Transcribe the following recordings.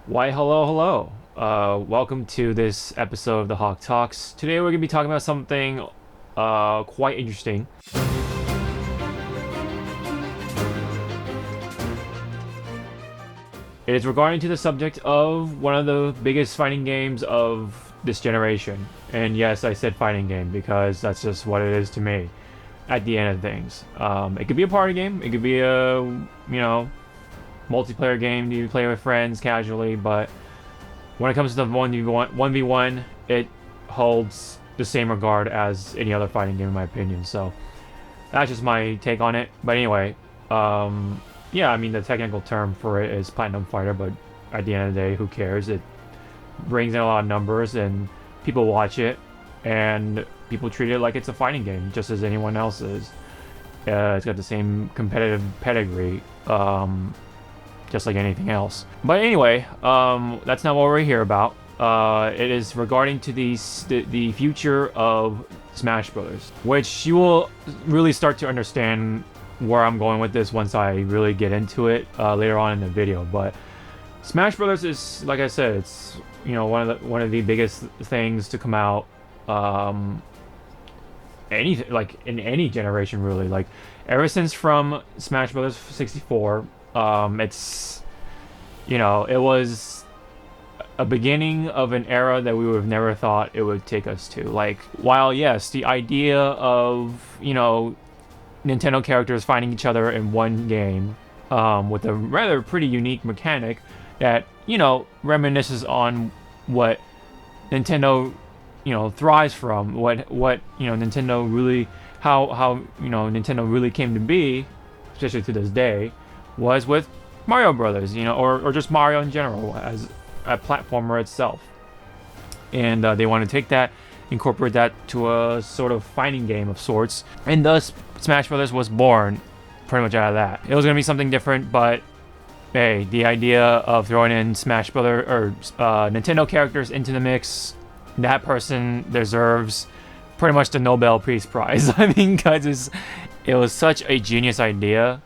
Why, hello, hello. Welcome to this episode of the Hawk Talks. Today we're going to be talking about something quite interesting. It is regarding to the subject of one of the biggest fighting games of this generation. And yes, I said fighting game because that's just what it is to me at the end of things. It could be a party game, it could be a, multiplayer game you play with friends casually, but when it comes to the 1v1, it holds the same regard as any other fighting game in my opinion. So that's just my take on it. But anyway, yeah, I mean the technical term for it is Platinum Fighter, but at the end of the day, who cares? It brings in a lot of numbers and people watch it and people treat it like it's a fighting game just as anyone else is. It's got the same competitive pedigree. Just like anything else. But anyway, that's not what we're here about. It is regarding to the future of Smash Brothers, which you will really start to understand where I'm going with this once I really get into it later on in the video. But Smash Brothers is, like I said, it's one of the biggest things to come out. Anything like in any generation really, like ever since from Smash Brothers 64. It's, it was a beginning of an era that we would have never thought it would take us to. Like, while yes, the idea of, Nintendo characters finding each other in one game, with a rather pretty unique mechanic that, reminisces on what Nintendo, thrives from, what Nintendo really, how Nintendo really came to be, especially to this day, was with Mario Brothers, or just Mario in general as a platformer itself. And they want to take that, incorporate that to a sort of fighting game of sorts, and thus Smash Brothers was born pretty much out of that. It was going to be something different, but hey, the idea of throwing in Smash Brothers or Nintendo characters into the mix, that person deserves pretty much the Nobel Peace Prize. I mean, because it was such a genius idea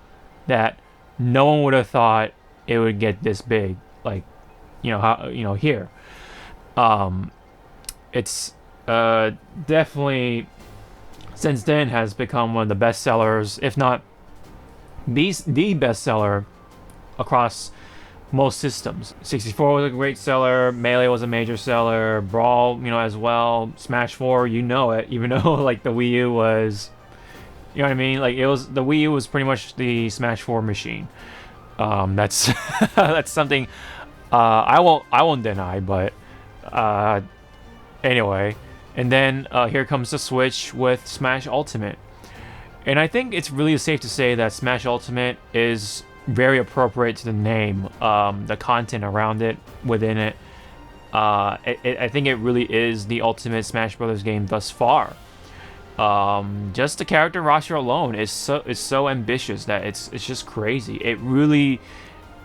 that no one would have thought it would get this big, like, here. It's definitely since then has become one of the best sellers, if not the best seller across most systems. 64 was a great seller, Melee was a major seller, Brawl, as well, Smash 4, it, even though like the Wii U was, you know what I mean? Like, it was, the Wii U was pretty much the Smash 4 machine. That's that's something I won't deny. But anyway, and then here comes the Switch with Smash Ultimate, and I think it's really safe to say that Smash Ultimate is very appropriate to the name, the content around it, within it. I think it really is the ultimate Smash Brothers game thus far. Just the character roster alone is so ambitious that it's just crazy. It really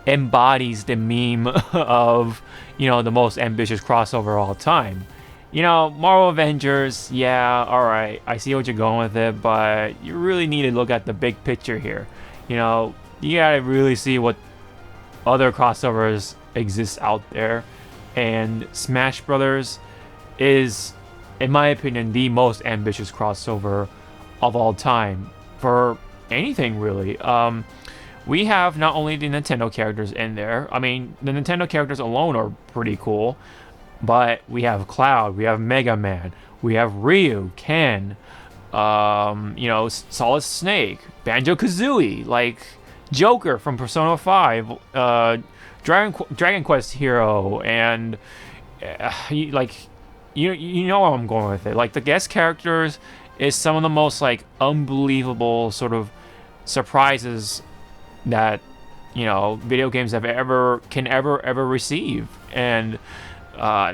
embodies the meme of the most ambitious crossover of all time. Marvel Avengers, yeah, alright, I see what you're going with it, but you really need to look at the big picture here. You gotta really see what other crossovers exist out there, and Smash Brothers is, in my opinion, the most ambitious crossover of all time for anything, really. We have not only the Nintendo characters in there. I mean, the Nintendo characters alone are pretty cool, but we have Cloud, we have Mega Man, we have Ryu, Ken, Solid Snake, Banjo-Kazooie, like Joker from Persona 5, Dragon Quest Hero, and you know where I'm going with it. Like, the guest characters is some of the most like unbelievable sort of surprises that video games have ever receive. And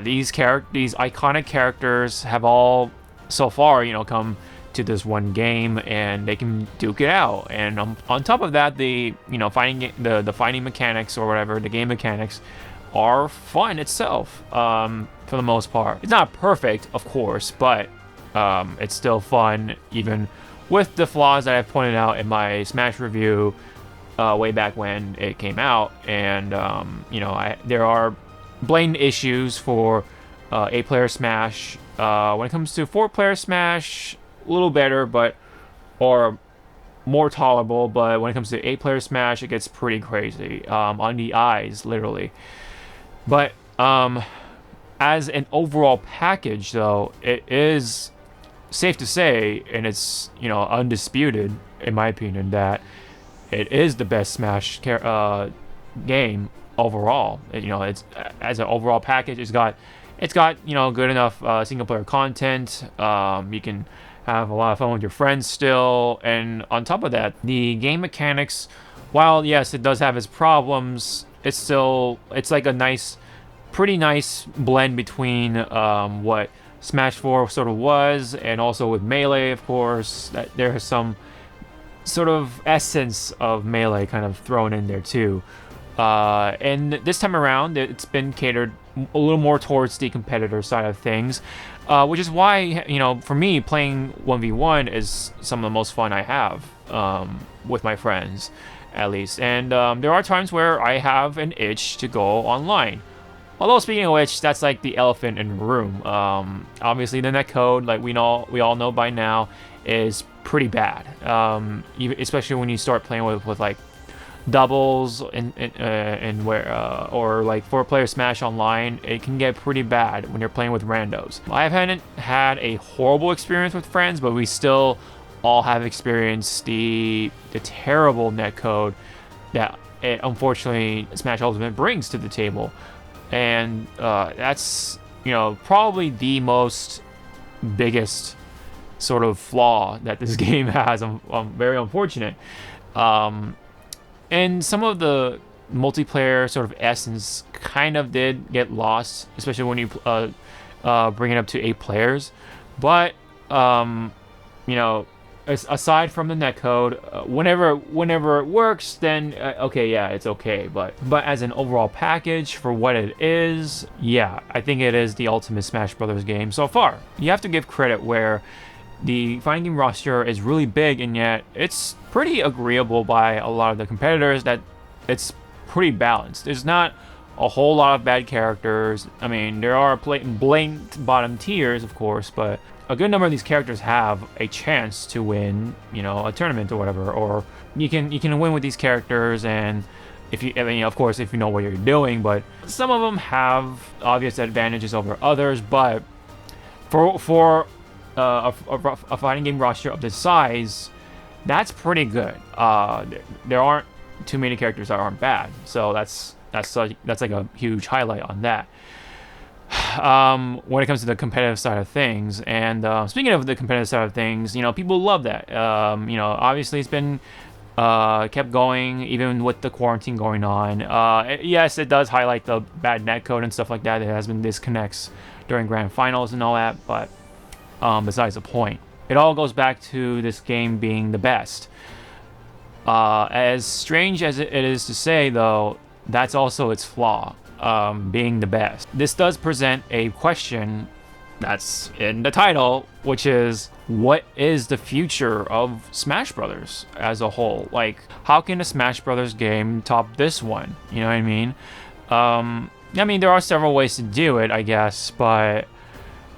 these iconic characters have all so far come to this one game, and they can duke it out. And on top of that, the the fighting mechanics, or whatever, the game mechanics are fun itself, for the most part. It's not perfect, of course, but it's still fun, even with the flaws that I've pointed out in my Smash review way back when it came out. And there are blatant issues for 8-player Smash. When it comes to 4-player Smash, a little better, but or more tolerable. But when it comes to 8-player Smash, it gets pretty crazy on the eyes, literally. But as an overall package, though, it is safe to say, and it's undisputed in my opinion, that it is the best Smash game overall. It's as an overall package. It's got good enough single player content. You can have a lot of fun with your friends still, and on top of that, the game mechanics, while yes, it does have its problems, it's like a pretty nice blend between what Smash 4 sort of was, and also with Melee, of course. That there is some sort of essence of Melee kind of thrown in there too. And this time around, it's been catered a little more towards the competitor side of things, which is why, for me, playing 1v1 is some of the most fun I have with my friends, at least. And there are times where I have an itch to go online. Although, speaking of which, that's like the elephant in the room. Obviously, the netcode, like we all know by now, is pretty bad. Especially when you start playing with like doubles and where or like 4-player Smash Online, it can get pretty bad when you're playing with randos. I haven't had a horrible experience with friends, but we still all have experienced the terrible netcode that unfortunately Smash Ultimate brings to the table. And that's probably the most biggest sort of flaw that this game has. I'm very unfortunate. And some of the multiplayer sort of essence kind of did get lost, especially when you bring it up to 8 players. But aside from the netcode, whenever it works, then okay, yeah, it's okay. But as an overall package for what it is, yeah, I think it is the ultimate Smash Brothers game so far. You have to give credit where the fighting game roster is really big, and yet it's pretty agreeable by a lot of the competitors that it's pretty balanced. There's not a whole lot of bad characters. I mean, there are blatant bottom tiers, of course, but a good number of these characters have a chance to win, a tournament or whatever. Or you can win with these characters, and of course, if you know what you're doing. But some of them have obvious advantages over others. But for a fighting game roster of this size, that's pretty good. There aren't too many characters that aren't bad, so that's like a huge highlight on that. When it comes to the competitive side of things, and speaking of the competitive side of things, people love that. Obviously it's been kept going even with the quarantine going on. Yes, it does highlight the bad netcode and stuff like that. There has been disconnects during grand finals and all that, but besides the point, it all goes back to this game being the best. As strange as it is to say, though, that's also its flaw, being the best. This does present a question that's in the title, which is, what is the future of Smash Brothers as a whole? Like, how can a Smash Brothers game top this one? You know what I mean? There are several ways to do it, I guess, but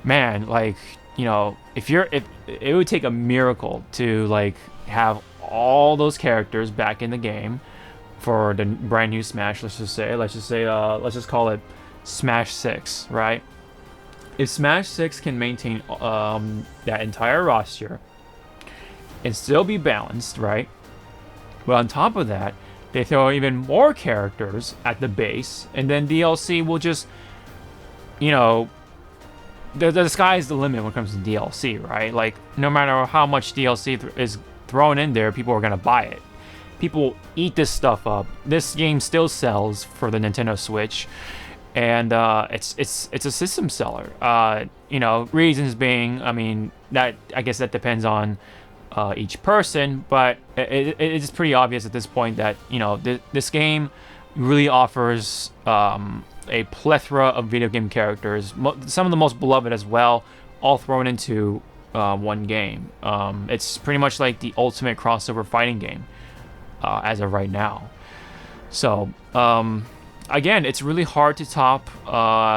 man, like, if it would take a miracle to like have all those characters back in the game for the brand new Smash. Let's just call it Smash 6, right? If Smash 6 can maintain that entire roster and still be balanced, right? But on top of that, they throw even more characters at the base, and then DLC will just, the sky's the limit when it comes to DLC, right? Like, no matter how much DLC is thrown in there, people are gonna buy it. People eat this stuff up. This game still sells for the Nintendo Switch, and it's a system seller. Reasons being, that I guess that depends on each person, but it's pretty obvious at this point that this game really offers a plethora of video game characters, some of the most beloved as well, all thrown into one game. It's pretty much like the ultimate crossover fighting game as of right now. So again, it's really hard to top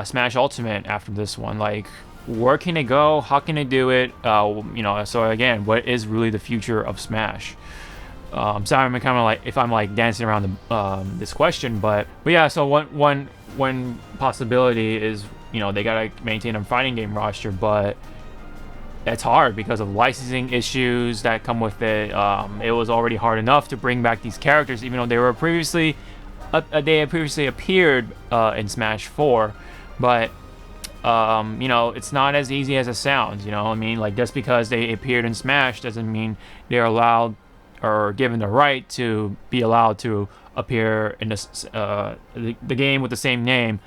Smash Ultimate after this one. Like, where can it go? How can it do it? So again, what is really the future of Smash? Sorry, I'm kind of like if I'm like dancing around this question, but yeah. So one possibility is they gotta maintain a fighting game roster, but that's hard because of licensing issues that come with it. It was already hard enough to bring back these characters, even though they were previously they had previously appeared in Smash 4, but it's not as easy as it sounds. I mean, like, just because they appeared in Smash doesn't mean they're allowed or given the right to be allowed to appear in the game with the same name.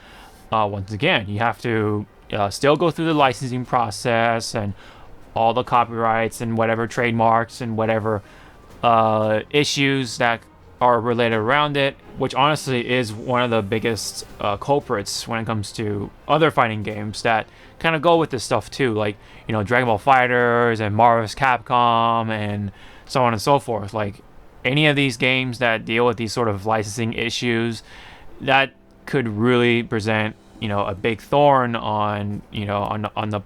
Once again, you have to still go through the licensing process and all the copyrights and whatever trademarks and whatever issues that are related around it, which honestly is one of the biggest culprits when it comes to other fighting games that kind of go with this stuff too, like Dragon Ball FighterZ and Marvel's Capcom and so on and so forth. Like, any of these games that deal with these sort of licensing issues, that could really present a big thorn on the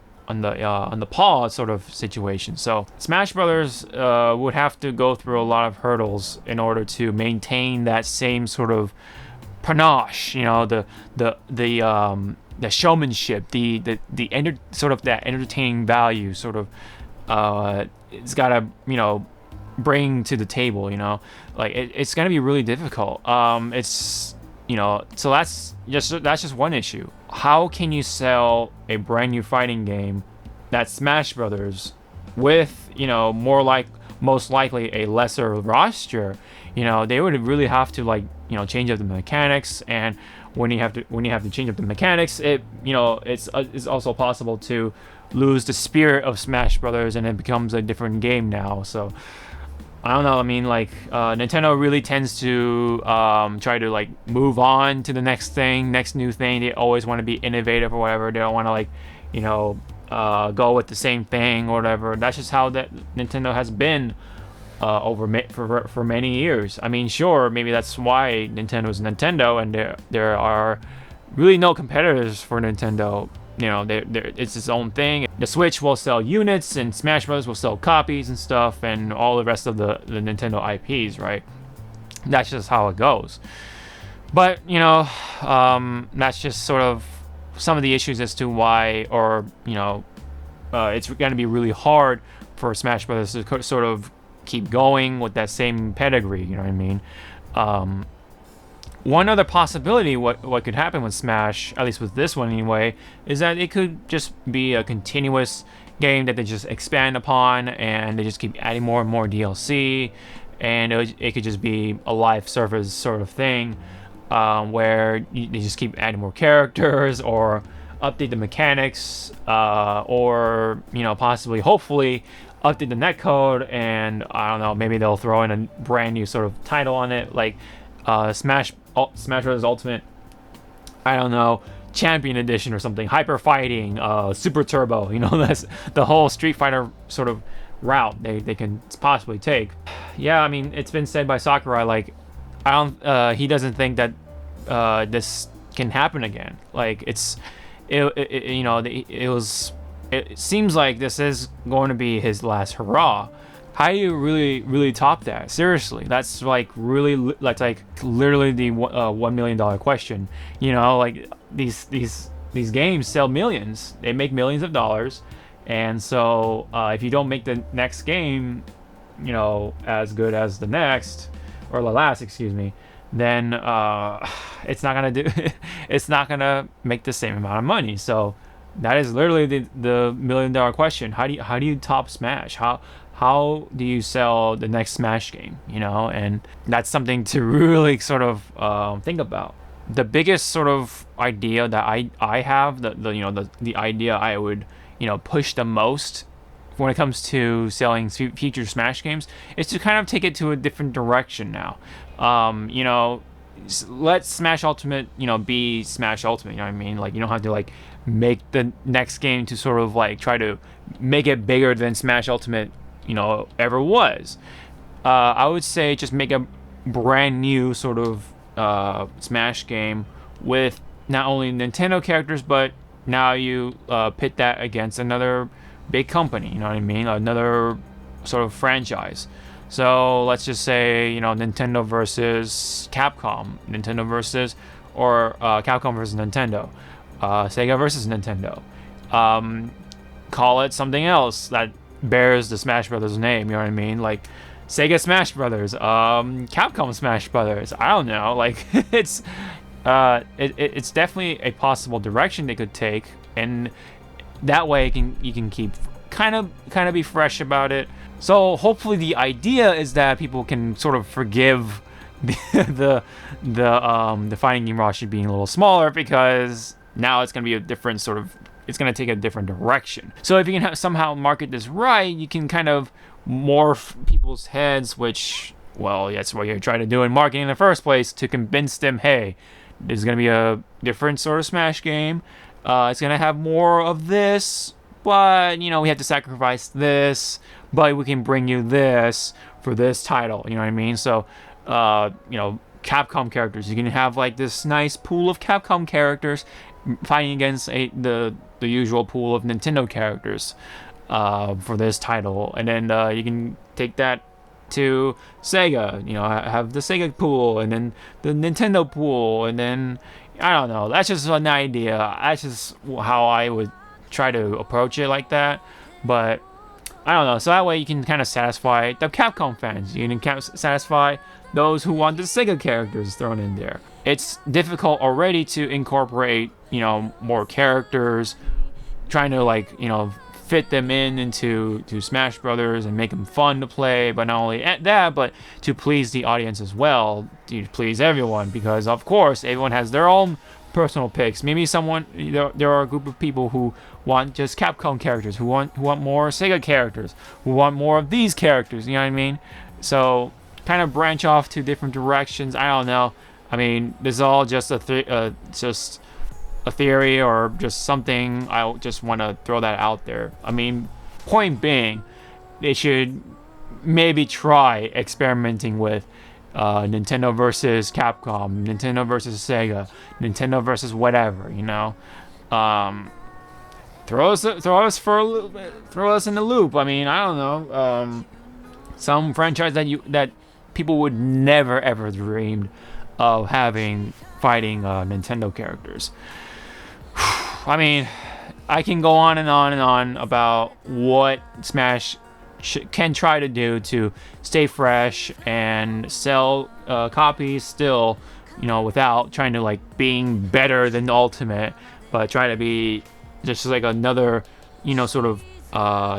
paw sort of situation. So Smash Brothers would have to go through a lot of hurdles in order to maintain that same sort of panache, the showmanship, sort of that entertaining value, sort of it's gotta bring to the table. Like, it's gonna be really difficult. So that's just one issue. How can you sell a brand new fighting game that's Smash Brothers with most likely a lesser roster? They would really have to change up the mechanics, and when you have to change up the mechanics, it's also possible to lose the spirit of Smash Brothers, and it becomes a different game now. So I don't know. I mean, Nintendo really tends to try to move on to the next new thing. They always want to be innovative or whatever. They don't want to go with the same thing or whatever. That's just how that Nintendo has been for many years. I mean, sure, maybe that's why Nintendo is Nintendo, and there are really no competitors for Nintendo. It's its own thing. The Switch will sell units, and Smash Bros. Will sell copies and stuff, and all the rest of the Nintendo IPs, right? That's just how it goes. But, that's just sort of some of the issues as to why, it's going to be really hard for Smash Bros. To sort of keep going with that same pedigree, you know what I mean? One other possibility, what could happen with Smash, at least with this one anyway, is that it could just be a continuous game that they just expand upon, and they just keep adding more and more DLC, and it could just be a live service sort of thing, where they just keep adding more characters, or update the mechanics, or possibly, hopefully, update the netcode, and I don't know, maybe they'll throw in a brand new sort of title on it, like Smash Bros. Ultimate, I don't know, Champion Edition or something, Hyper Fighting, Super Turbo. That's the whole Street Fighter sort of route they can possibly take. Yeah, I mean, it's been said by Sakurai, he doesn't think that this can happen again. It seems like this is going to be his last hurrah. How do you really top that? Seriously, that's literally the $1 million question. These games sell millions. They make millions of dollars, and so if you don't make the next game, as good as the next or the last, excuse me, then it's not gonna make the same amount of money. So that is literally the $1 million question. How do you top Smash? How do you sell the next Smash game? And that's something to really sort of think about. The biggest sort of idea that I have, the idea I would push the most when it comes to selling future Smash games, is to kind of take it to a different direction now. Let Smash Ultimate be Smash Ultimate. You know what I mean? You don't have to make the next game to sort of try to make it bigger than Smash Ultimate ever was. I would say just make a brand new sort of Smash game with not only Nintendo characters, but now you pit that against another big company. You know what I mean? Another sort of franchise. So let's just say, you know, Nintendo versus Capcom, Nintendo versus, or Capcom versus Nintendo, Sega versus Nintendo. Call it something else that bears the Smash Brothers name. You know what I mean? Like Sega Smash Brothers, Capcom Smash Brothers. I don't know. Like it's it's definitely a possible direction they could take, and that way you can keep kind of be fresh about it. So hopefully the idea is that people can sort of forgive the fighting game roster being a little smaller, because now it's going to be a different sort of, it's going to take a different direction. So if you can somehow market this right, you can kind of morph people's heads, which, well, that's what you're trying to do in marketing in the first place, to convince them, hey, this is going to be a different sort of Smash game. It's going to have more of this, but, you know, we have to sacrifice this, but we can bring you this for this title. You know what I mean? So, you know, Capcom characters, you can have like this nice pool of Capcom characters fighting against the usual pool of Nintendo characters for this title, and then you can take that to Sega, you know, have the Sega pool, and then the Nintendo pool, and then I don't know, that's just an idea. That's just how I would try to approach it, like that. But I don't know, so that way you can kind of satisfy the Capcom fans, you can satisfy those who want the Sega characters thrown in there. It's difficult already to incorporate, you know, more characters, trying to, like, you know, fit them into Smash Brothers and make them fun to play, but not only at that, but to please the audience as well, to please everyone, because of course everyone has their own personal picks. Maybe there are a group of people who want just Capcom characters, who want more Sega characters, who want more of these characters, you know what I mean? So kind of branch off to different directions. I don't know. I mean, this is all just just a theory, or just something. I just want to throw that out there. I mean, point being, they should maybe try experimenting with Nintendo versus Capcom, Nintendo versus Sega, Nintendo versus whatever, you know. Throw us for a little bit, throw us in the loop. I mean, I don't know. Some franchise that people would never ever dreamed of having fighting Nintendo characters. I mean, I can go on and on and on about what Smash can try to do to stay fresh and sell copies still, you know, without trying to like being better than Ultimate, but try to be just like another, you know, sort of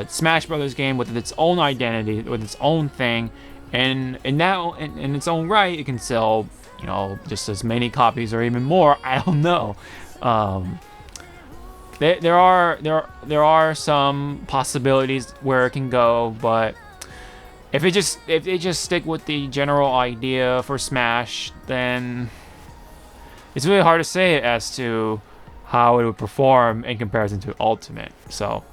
Smash Brothers game with its own identity, with its own thing, and in its own right, it can sell, you know, just as many copies or even more. I don't know. There are some possibilities where it can go, but if they just stick with the general idea for Smash, then it's really hard to say as to how it would perform in comparison to Ultimate. So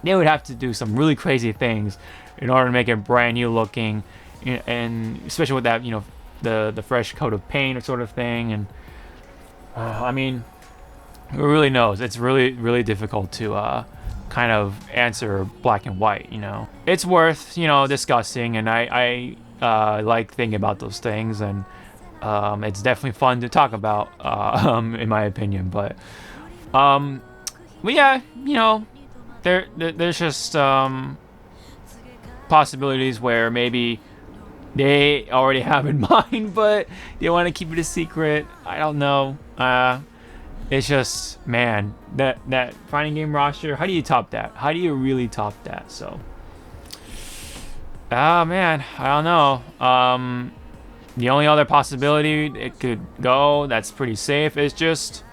they would have to do some really crazy things in order to make it brand new looking, and especially with that, you know, the fresh coat of paint or sort of thing. And I mean, who really knows? It's really, really difficult to kind of answer black and white, you know. It's worth, you know, discussing, and I like thinking about those things, and it's definitely fun to talk about, in my opinion. But yeah, you know, there's just possibilities where maybe they already have in mind, but they want to keep it a secret. I don't know. It's just, man, that fighting game roster, how do you top that? How do you really top that? So, man, I don't know. The only other possibility it could go that's pretty safe is just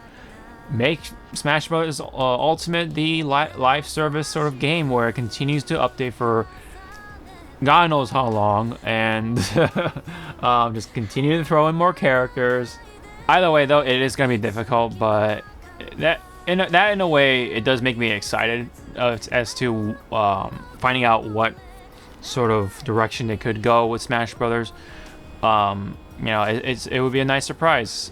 make Smash Bros. Ultimate the live service sort of game where it continues to update for God knows how long, and just continue to throw in more characters. Either way, though, it is going to be difficult, but that in a way, it does make me excited as to finding out what sort of direction they could go with Smash Brothers. You know, it would be a nice surprise.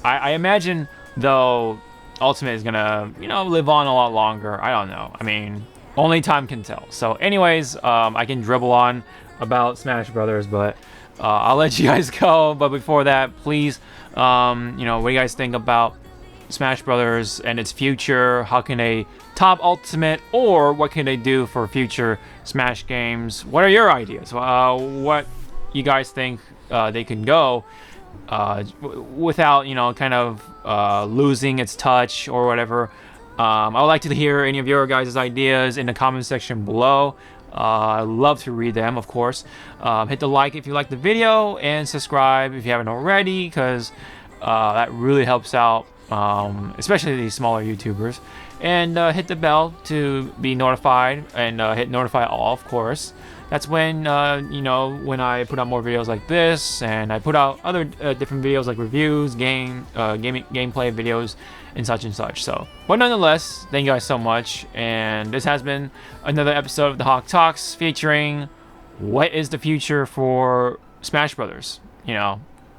I imagine though Ultimate is gonna live on a lot longer. I don't know. I mean, only time can tell. So anyways, I can dribble on about Smash Brothers, but I'll let you guys go. But before that, please, what do you guys think about Smash Brothers and its future? How can they top Ultimate, or what can they do for future Smash games? What are your ideas? What you guys think they can go without kind of losing its touch or whatever? I would like to hear any of your guys' ideas in the comment section below. I love to read them, of course. Hit the like if you like the video, and subscribe if you haven't already, because that really helps out, especially these smaller YouTubers. And hit the bell to be notified, and hit notify all, of course. That's when when I put out more videos like this, and I put out other different videos like reviews, gameplay videos, and such. So, but nonetheless, thank you guys so much. And this has been another episode of the Hawke Talks, featuring what is the future for Smash Brothers.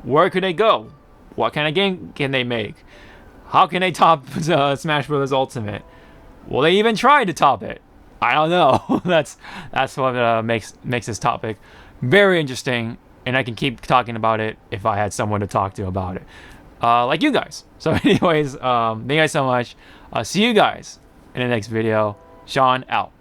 Where could they go? What kind of game can they make? How can they top Smash Brothers Ultimate? Will they even try to top it? I don't know. that's what makes this topic very interesting, and I can keep talking about it if I had someone to talk to about it, like you guys. So anyways, thank you guys so much. See you guys in the next video. Sean out.